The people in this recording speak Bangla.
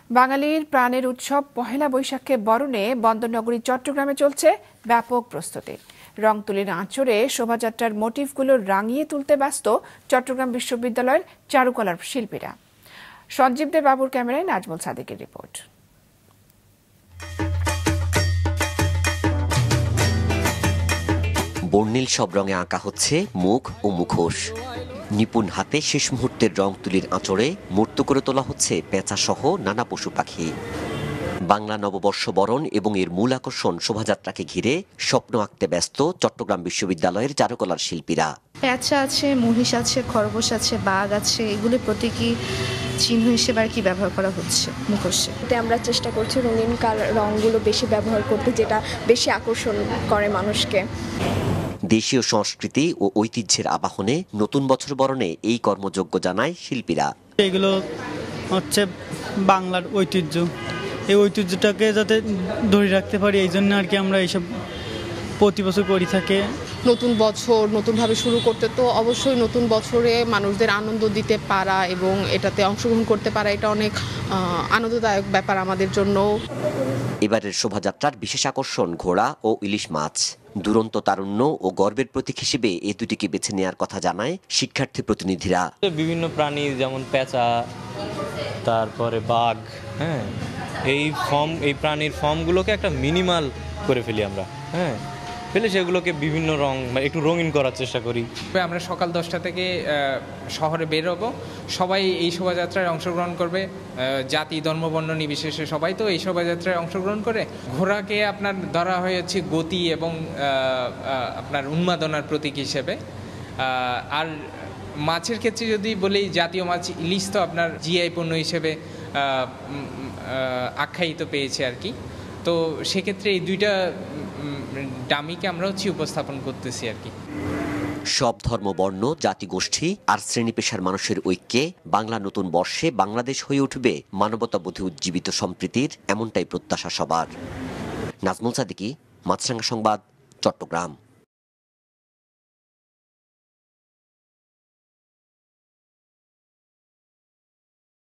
বাঙালির প্রাণের উৎসব পহেলা বৈশাখকে বরণে বন্দরনগরী চট্টগ্রামে চলছে ব্যাপক প্রস্তুতি। রংতুলির আঁচড়ে শোভাযাত্রার মোটিভগুলো রাঙিয়ে তুলতে ব্যস্ত চট্টগ্রাম বিশ্ববিদ্যালয়ের চারুকলার শিল্পীরা। সঞ্জীব দে বাবুর ক্যামেরায় নাজমুল সাদিকের রিপোর্ট। বর্ণিল সব রঙে আঁকা হচ্ছে মুখ ও মুখোশ। নিপুণ হাতে শেষ মুহূর্তের রং তুলির আঁচড়ে মূর্ত করে তোলা হচ্ছে পেঁচা সহ নানা পশু পাখি। বাংলা নববর্ষ বরণ এবং এর মূল আকর্ষণ শোভাযাত্রাকে ঘিরে স্বপ্ন আঁকতে ব্যস্ত চট্টগ্রাম বিশ্ববিদ্যালয়ের চারুকলার শিল্পীরা। পেঁচা আছে, মহিষ আছে, খরগোশ আছে, বাঘ আছে, এগুলি প্রতীকী চিহ্ন হিসেবে আর কি ব্যবহার করা হচ্ছে মুখোশে। আমরা চেষ্টা করছি রঙিন রঙগুলো বেশি ব্যবহার করতে, যেটা বেশি আকর্ষণ করে মানুষকে। দেশীয় সংস্কৃতি ও ঐতিহ্যের আবাহনে নতুন বছর বরণে এই কর্মযজ্ঞ জানায় শিল্পীরা। এগুলো হচ্ছে বাংলার ঐতিহ্য, এই ঐতিহ্যটাকে যাতে ধরে রাখতে পারি এই জন্য আর কি আমরা এইসব প্রতি বছর করে থাকি। নতুন বছর নতুনভাবে শুরু করতে তো অবশ্যই নতুন বছরে মানুষদের আনন্দ দিতে পারা এবং এটাতে অংশগ্রহণ করতে পারা, এটা অনেক আনন্দদায়ক ব্যাপার আমাদের জন্য। এবারের শোভাযাত্রার বিশেষ আকর্ষণ ঘোড়া ও ইলিশ মাছ। দুরন্ত তারুণ্য ও গর্বের প্রতীক হিসেবে এ দুটিকে বেছে নেওয়ার কথা জানায় শিক্ষার্থী প্রতিনিধিরা। বিভিন্ন প্রাণী যেমন পেঁচা, তারপরে বাঘ, এই প্রাণীর ফর্মগুলোকে একটা মিনিমাল করে ফেলি আমরা, ফেলে সেগুলোকে বিভিন্ন রং একটু রঙিন করার চেষ্টা করি। আমরা সকাল 10টা থেকে শহরে বের হব, সবাই এই শোভাযাত্রায় অংশগ্রহণ করবে। জাতি ধর্ম বর্ণ নির্বিশেষে সবাই তো এই শোভাযাত্রায় অংশগ্রহণ করে। ঘোড়াকে আপনার ধরা হয়েছে গতি এবং আপনার উন্মাদনার প্রতীক হিসেবে। আর মাছের ক্ষেত্রে যদি বলি, জাতীয় মাছ ইলিশ তো আপনার জিআই পণ্য হিসেবে আখ্যায়িত পেয়েছে আর কি। তো সেক্ষেত্রে এই দুইটা ডামিকে আমরা উপস্থাপন করতেছি আর কি। সব ধর্ম, বর্ণ, জাতিগোষ্ঠী আর শ্রেণী পেশার মানুষের ঐক্যে বাংলা নতুন বর্ষে বাংলাদেশ হয়ে উঠবে মানবতাবোধে উজ্জীবিত সম্প্রীতির, এমনটাই প্রত্যাশা সবার। নাজমুল সাদিকি, মাছরাঙা সংবাদ, চট্টগ্রাম।